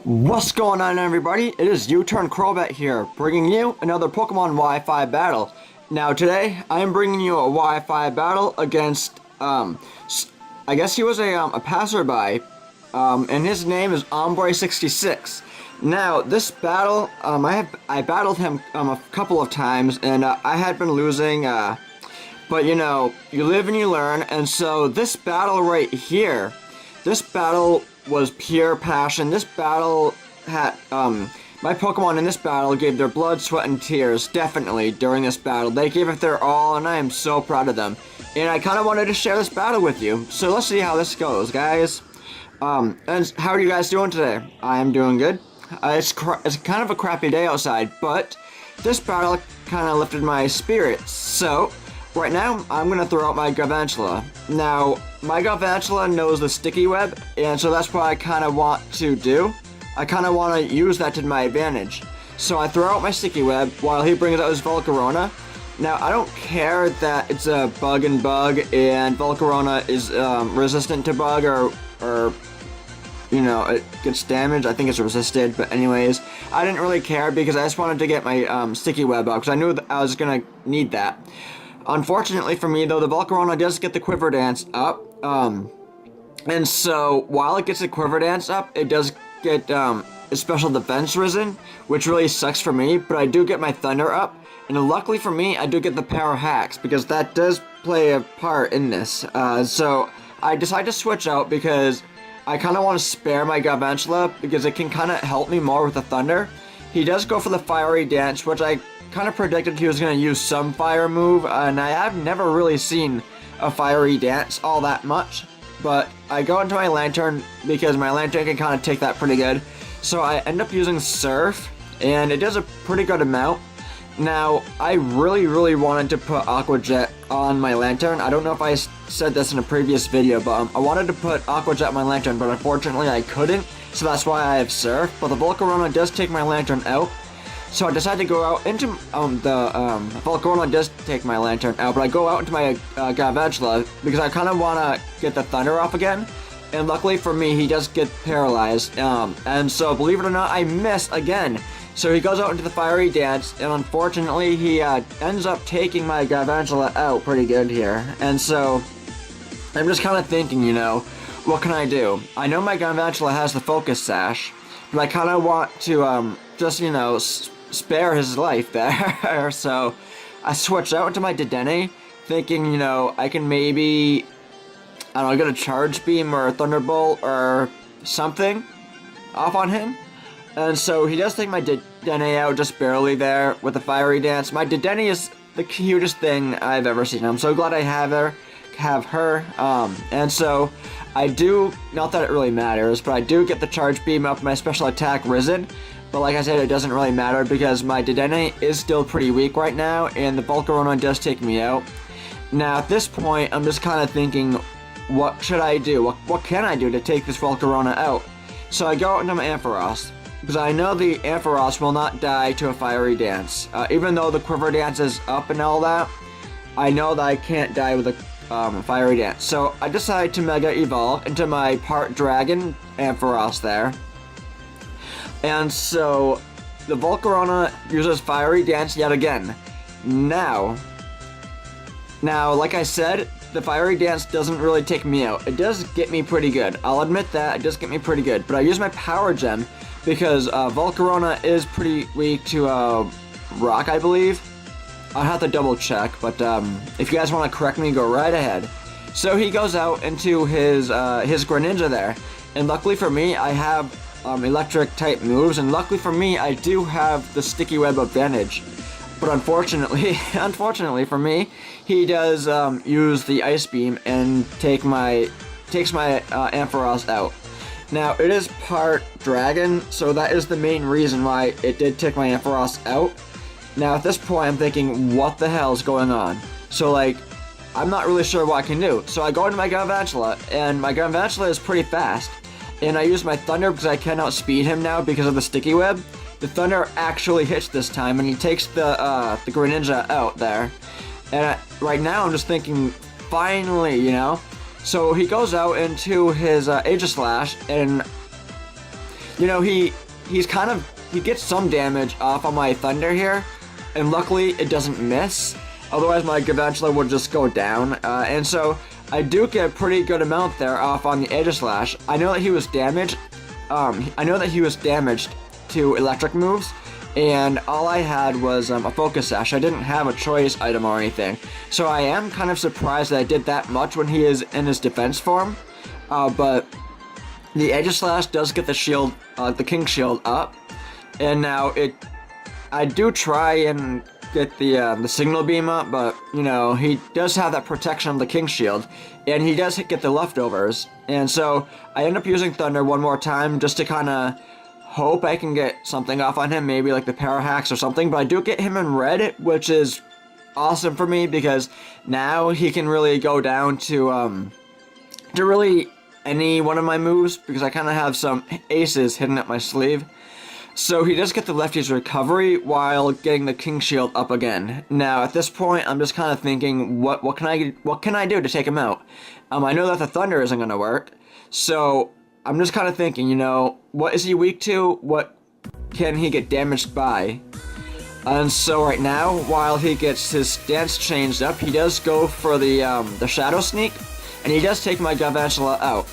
What's going on, everybody? It is U-Turn Crobat here, bringing you another Pokemon Wi-Fi battle. Now today, I am bringing you a Wi-Fi battle against, I guess he was a passerby, and his name is Ombre66. Now, this battle, I battled him a couple of times, and I had been losing, but you know, you live and you learn, and so this battle right here, this battle was pure passion. This battle had, my Pokemon in this battle gave their blood, sweat, and tears, definitely, during this battle. They gave it their all, and I am so proud of them. And I kind of wanted to share this battle with you. So let's see how this goes, guys. And how are you guys doing today? I am doing good. It's kind of a crappy day outside, but this battle kind of lifted my spirits. So, right now, I'm going to throw out my Galvantula. Now, my Galvantula knows the sticky web, and so that's what I kind of want to do. I kind of want to use that to my advantage. So I throw out my sticky web while he brings out his Volcarona. Now, I don't care that it's a bug and Volcarona is resistant to bug or you know, it gets damaged. I think it's resisted, but anyways, I didn't really care because I just wanted to get my sticky web up because I knew that I was going to need that. Unfortunately for me, though, the Volcarona does get the Quiver Dance up, and so while it gets the Quiver Dance up, it does get its special defense risen, which really sucks for me, but I do get my Thunder up, and luckily for me, I do get the Power Hacks, because that does play a part in this. So I decided to switch out because I kind of want to spare my Galvantula, because it can kind of help me more with the Thunder. He does go for the Fiery Dance, which I kind of predicted he was going to use some fire move, and I have never really seen a Fiery Dance all that much, but I go into my Lantern because my Lantern can kind of take that pretty good, so I end up using Surf, and it does a pretty good amount. Now, I really wanted to put Aqua Jet on my Lantern. I don't know if I said this in a previous video, but I wanted to put Aqua Jet on my Lantern, but unfortunately I couldn't, so that's why I have Surf, but the Volcarona does take my Lantern out. So I decided to go out into, Volcarona does take my Lantern out, but I go out into my Galvantula because I kind of want to get the Thunder off again. And luckily for me, he does get paralyzed. And so, believe it or not, I miss again. So he goes out into the Fiery Dance, and unfortunately, he ends up taking my Galvantula out pretty good here. And so, I'm just kind of thinking, you know, what can I do? I know my Galvantula has the Focus Sash, but I kind of want to, just, you know, spare his life there. So I switched out into my Dedenne, thinking, you know, I can maybe, I don't know, get a Charge Beam or a Thunderbolt or something off on him. And so he does take my Dedenne out just barely there with the Fiery Dance. My Dedenne is the cutest thing I've ever seen. I'm so glad I have her. And so I do, not that it really matters, but I do get the Charge Beam up, my special attack risen. But like I said, it doesn't really matter because my Dedenne is still pretty weak right now, and the Volcarona does take me out. Now at this point, I'm just kind of thinking, what should I do? What can I do to take this Volcarona out? So I go out into my Ampharos, because I know the Ampharos will not die to a Fiery Dance. Even though the Quiver Dance is up and all that, I know that I can't die with a Fiery Dance. So I decided to Mega Evolve into my part Dragon Ampharos there. And so, the Volcarona uses Fiery Dance yet again. Now, like I said, the Fiery Dance doesn't really take me out. It does get me pretty good. I'll admit that, it does get me pretty good. But I use my Power Gem because Volcarona is pretty weak to Rock, I believe. I'll have to double check, but if you guys want to correct me, go right ahead. So he goes out into his Greninja there. And luckily for me, I have electric type moves, and luckily for me, I do have the sticky web advantage. But unfortunately for me, he does use the Ice Beam and takes my Ampharos out. Now it is part Dragon, so that is the main reason why it did take my Ampharos out. Now at this point, I'm thinking, what the hell is going on? So like, I'm not really sure what I can do. So I go into my Galvantula, and my Galvantula is pretty fast. And I use my Thunder because I can outspeed him now because of the sticky web. The Thunder actually hits this time, and he takes the Greninja out there. And right now, I'm just thinking, finally, you know? So he goes out into his Aegislash, and you know, he gets some damage off on my Thunder here, and luckily it doesn't miss. Otherwise my Galvantula would just go down, and so I do get a pretty good amount there off on the Aegislash. I know that he was damaged. I know that he was damaged to electric moves, and all I had was a Focus Sash. I didn't have a choice item or anything, so I am kind of surprised that I did that much when he is in his defense form. But the Aegislash does get the shield, the King Shield up, and now I do try and get the Signal Beam up, but you know, he does have that protection of the King Shield, and he does get the leftovers, and so I end up using Thunder one more time just to kind of hope I can get something off on him, maybe like the Parahax or something. But I do get him in red, which is awesome for me because now he can really go down to really any one of my moves, because I kind of have some aces hidden up my sleeve. So he does get the lefty's recovery while getting the King Shield up again. Now at this point, I'm just kind of thinking, what can I do to take him out? I know that the Thunder isn't going to work, so I'm just kind of thinking, you know, what is he weak to? What can he get damaged by? And so right now, while he gets his stance changed up, he does go for the Shadow Sneak, and he does take my Galvantula out.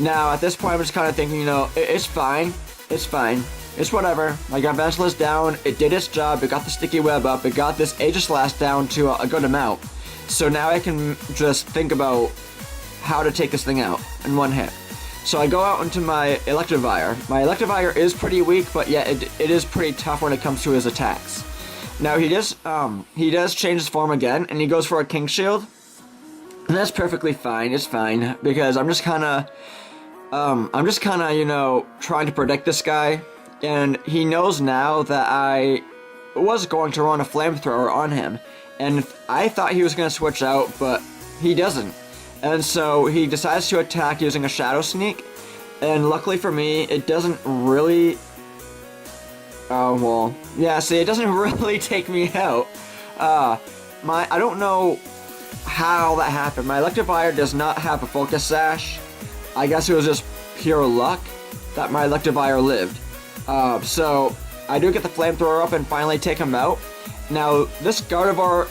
Now at this point, I'm just kind of thinking, you know, it's fine, it's fine. It's whatever. My Galvantula's down. It did its job. It got the Sticky Web up. It got this Aegislash down to a good amount. So now I can just think about how to take this thing out in one hit. So I go out into my Electivire. My Electivire is pretty weak, but yeah, it is pretty tough when it comes to his attacks. Now he does change his form again, and he goes for a King Shield. And that's perfectly fine. It's fine because I'm just kind of, you know, trying to predict this guy. And he knows now that I was going to run a Flamethrower on him. And I thought he was going to switch out, but he doesn't. And so he decides to attack using a Shadow Sneak. And luckily for me, it doesn't really... Oh, well... Yeah, see, it doesn't really take me out. I don't know how that happened. My Electivire does not have a Focus Sash. I guess it was just pure luck that my Electivire lived. So I do get the Flamethrower up and finally take him out. Now, this Gardevoir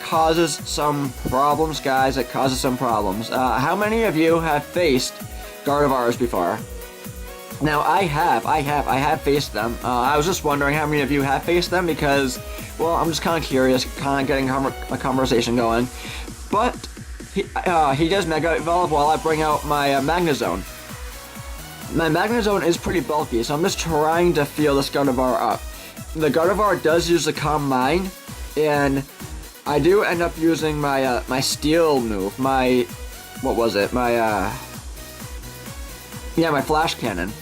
causes some problems, guys. It causes some problems. How many of you have faced Gardevoirs before? Now, I have faced them. I was just wondering how many of you have faced them because, well, I'm just kind of curious, kind of getting a conversation going. But he does Mega Evolve while I bring out my Magnezone. My Magnezone is pretty bulky, so I'm just trying to feel this Gardevoir up. The Gardevoir does use the Calm Mind, and I do end up using my my Steel move, my Flash Cannon.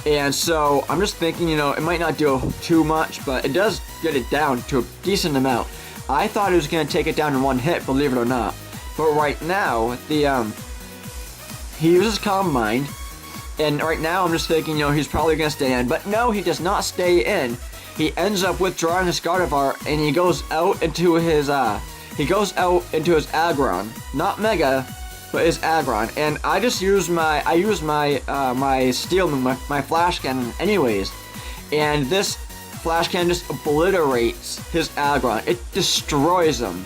And so I'm just thinking, you know, it might not do too much, but it does get it down to a decent amount. I thought it was going to take it down in one hit, believe it or not. But right now, he uses Calm Mind. And right now, I'm just thinking, you know, he's probably going to stay in. But no, he does not stay in. He ends up withdrawing his Gardevoir, and he goes out into his, Aggron. Not Mega, but his Aggron. And I just use my Steel move, my Flash Cannon anyways. And this Flash Cannon just obliterates his Aggron. It destroys him.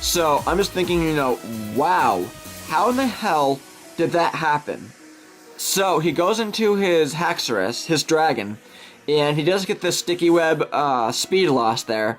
So, I'm just thinking, you know, wow, how in the hell did that happen? So, he goes into his Haxorus, his dragon, and he does get this Sticky Web speed loss there.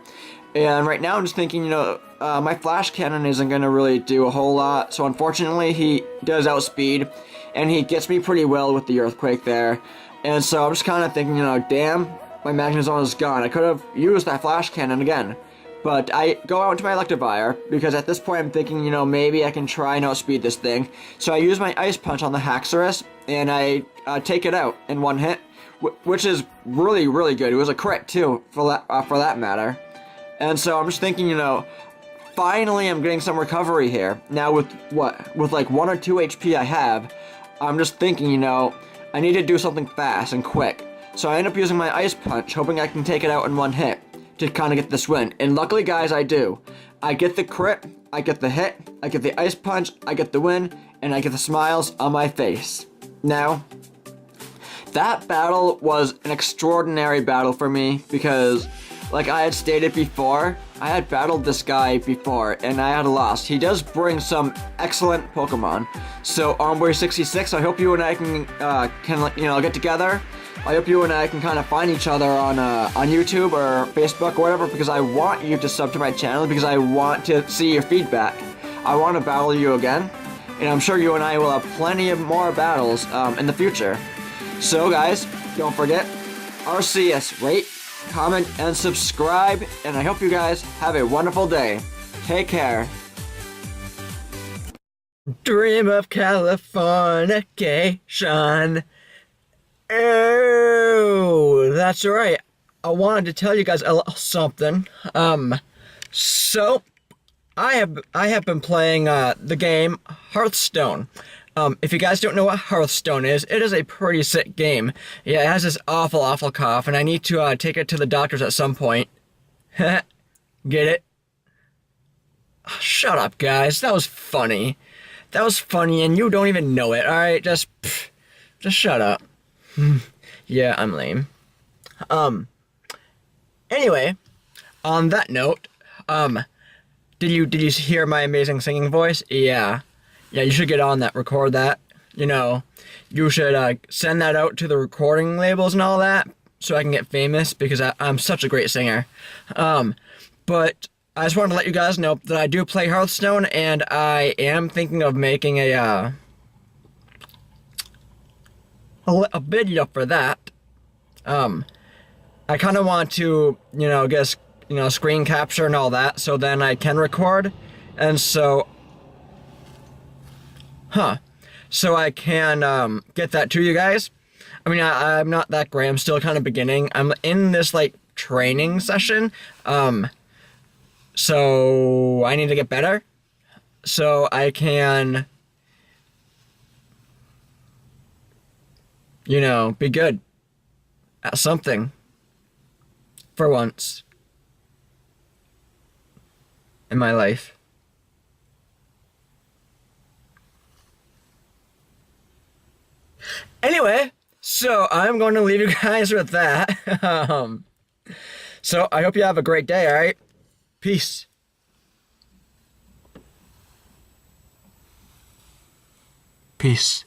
And right now I'm just thinking, you know, my Flash Cannon isn't going to really do a whole lot. So unfortunately he does outspeed, and he gets me pretty well with the Earthquake there. And so I'm just kind of thinking, you know, damn, my Magnezone is gone. I could have used that Flash Cannon again. But I go out into my Electivire, because at this point I'm thinking, you know, maybe I can try and outspeed this thing. So I use my Ice Punch on the Haxorus, and I take it out in one hit, which is really, really good. It was a crit, too, for that matter. And so I'm just thinking, you know, finally I'm getting some recovery here. Now with like 1 or 2 HP I have, I'm just thinking, you know, I need to do something fast and quick. So I end up using my Ice Punch, hoping I can take it out in one hit to kind of get this win. And luckily, guys, I do. I get the crit, I get the hit, I get the Ice Punch, I get the win, and I get the smiles on my face. Now that battle was an extraordinary battle for me because, like I had stated before, I had battled this guy before and I had lost. He does bring some excellent Pokemon. So Ombre66, I hope you and I can get together. I hope you and I can kind of find each other on YouTube or Facebook or whatever, because I want you to sub to my channel because I want to see your feedback. I want to battle you again, and I'm sure you and I will have plenty of more battles in the future. So guys, don't forget, RCS, rate, comment, and subscribe, and I hope you guys have a wonderful day. Take care. Dream of Californication. Oh, that's right. I wanted to tell you guys a little something. So I have been playing the game Hearthstone. If you guys don't know what Hearthstone is, it is a pretty sick game. Yeah, it has this awful cough, and I need to take it to the doctors at some point. Get it? Oh, shut up, guys. That was funny. That was funny, and you don't even know it. All right, just shut up. Yeah, I'm lame. Anyway, on that note, did you hear my amazing singing voice? Yeah, you should get on that, record that. You know, you should send that out to the recording labels and all that, so I can get famous, because I'm such a great singer. But I just wanted to let you guys know that I do play Hearthstone, and I am thinking of making a video for that. I kind of want to, get a screen capture and all that, so then I can record, and so I can get that to you guys. I mean, I'm not that great. I'm still kind of beginning. I'm in this like training session, so I need to get better, so I can, be good at something for once in my life. Anyway, so I'm going to leave you guys with that. So I hope you have a great day, alright? Peace. Peace.